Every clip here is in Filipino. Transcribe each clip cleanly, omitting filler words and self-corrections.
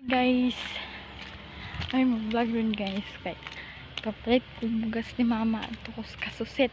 Guys, ay mag-vlog rin guys kay kapalit ko bugas ni mama ato ko sa kasusit.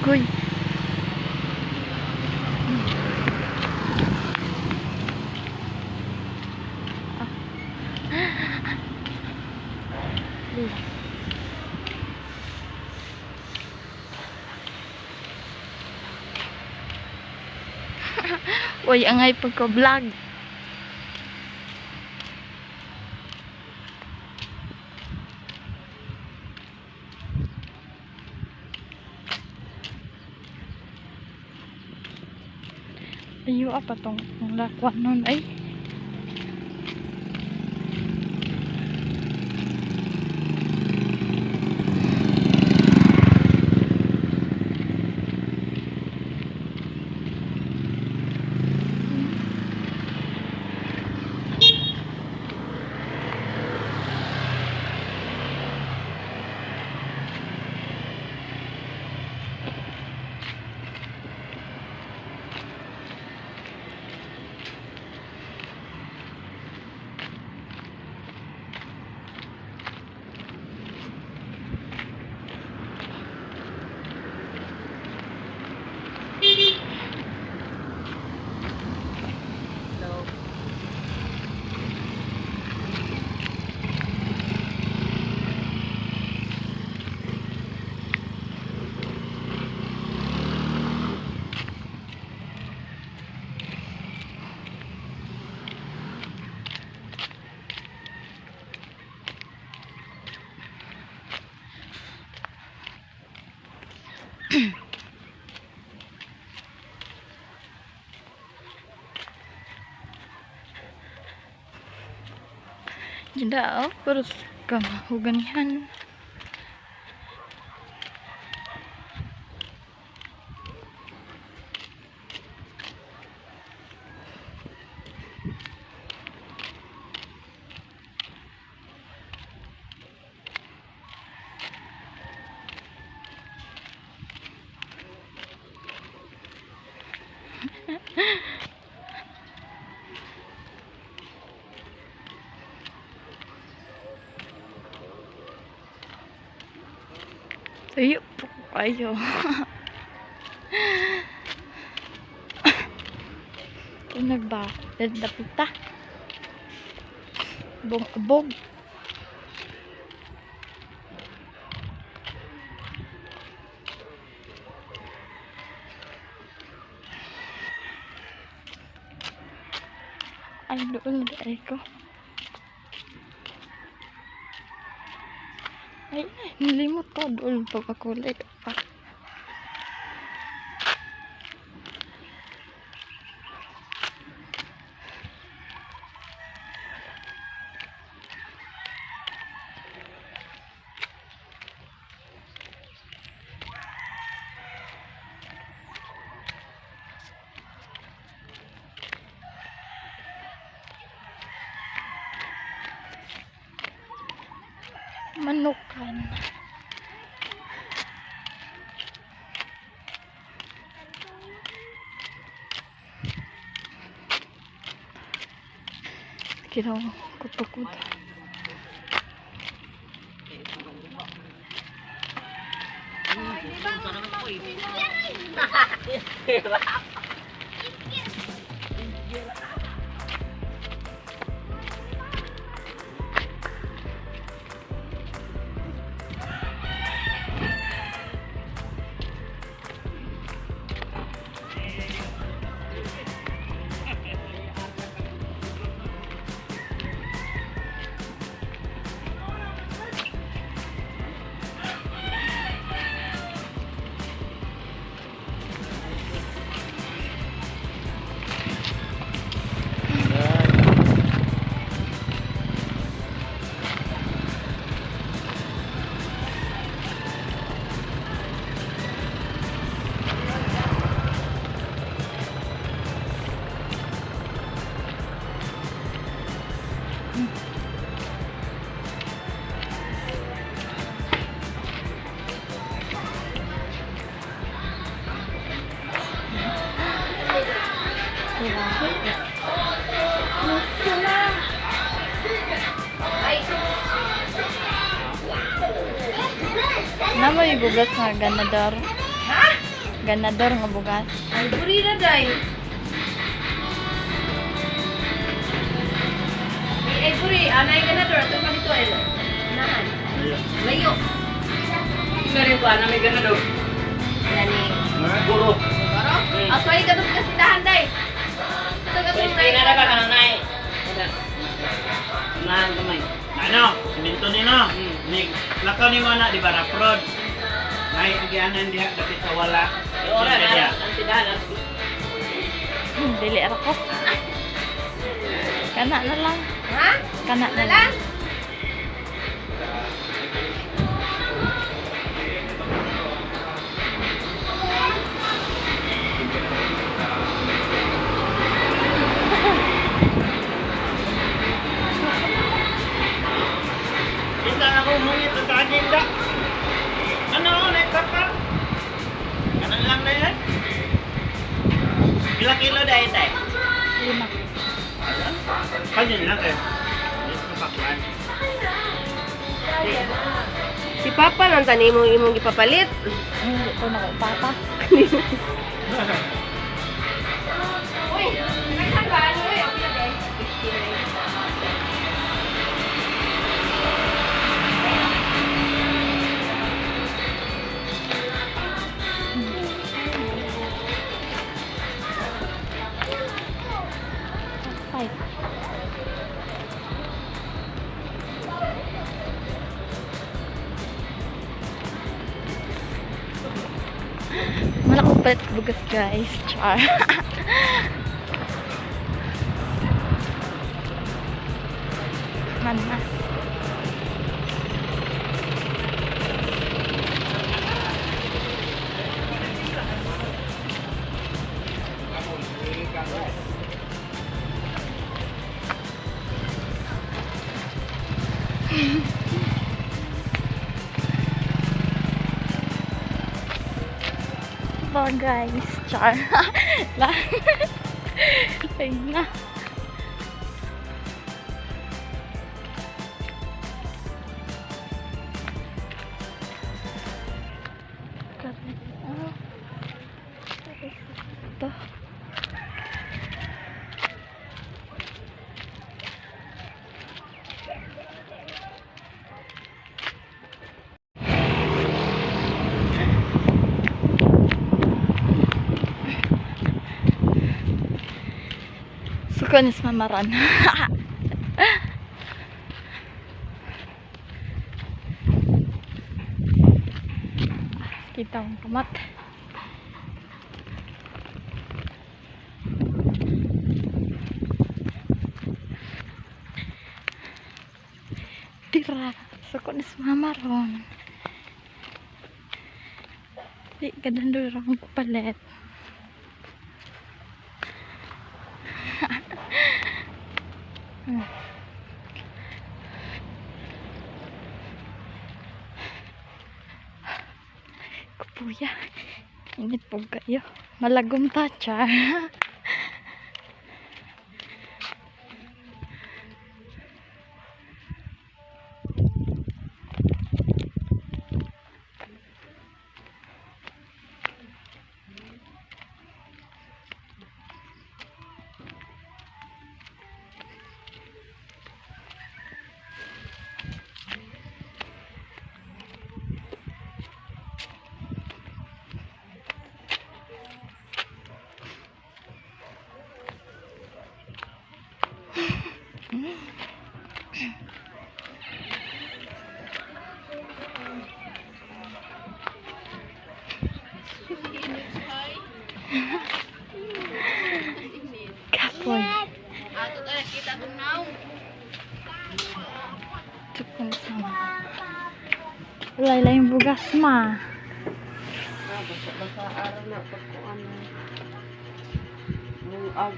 Kuy. Uy, angay pagka-vlog. Ayo apa tong lakwan nun ay. Jeda terus huganihan. Ayo po kayo. Tunag ba? Dadapita. Bong-bong. Ay, doon na ko. Ay, nilimot ko doon pagkakulay pa. Manukan. Kiraw kutukod. Nama yung bugas nga ganador. Ha? Ganador nga bugas. Ay, buri na day. Ay, buri. Anay ka na doon. Ito pa dito eh. Nahan. Layo. Ngayon ko, may gana daw. Nani. Guro. Baro? Asway ka doon kasi dahan day. Ito ka doon Pwede na ba ka na nai? Nahan kamay. Ano? Siminto ni no? Nig lakaw ni mo na di ba na prod? Nay agianan diha dapit sa wala. Ora na, ang tidahan. Dili ako. Kana na lang. Ha? Kana na Nalan? lang. Isa ako mungit sa agenda. Ano? Naitaka? Kanan lang na yan? Ilang kilo dahil tayo? 5. Kanyan lang kayo. Napaklan. Si Papa nang tani mo imong ipapalit. Hindi ko na papa. Uy, nagsagaan mo eh. Five. Malaki palit bugas guys. Char. Mana. Oh guys, char. Lang. Ayun na. Ito. Sukanis mamaran. Kita ang kamat. Tira. Sukanis mamaran. Di kadang dorang palet. Kuya, init po kayo. Malagom ta, char. Wala yung bugas ma. Basa araw na pag kung ano. Buag.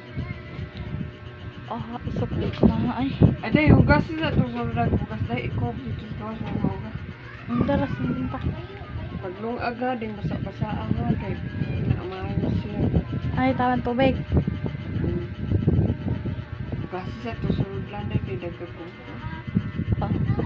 Oh, isukli ko na nga ay. Ada yung gas na ito sa vlog. Bukas na ikaw. Dito sa mga mga. Ang daras na din pa. Paglong aga din basa-basa ako. Kaya naamayan siya. Ay, tawang tubig. Gas sa ito sa vlog na kaya dagdag ko. Oh.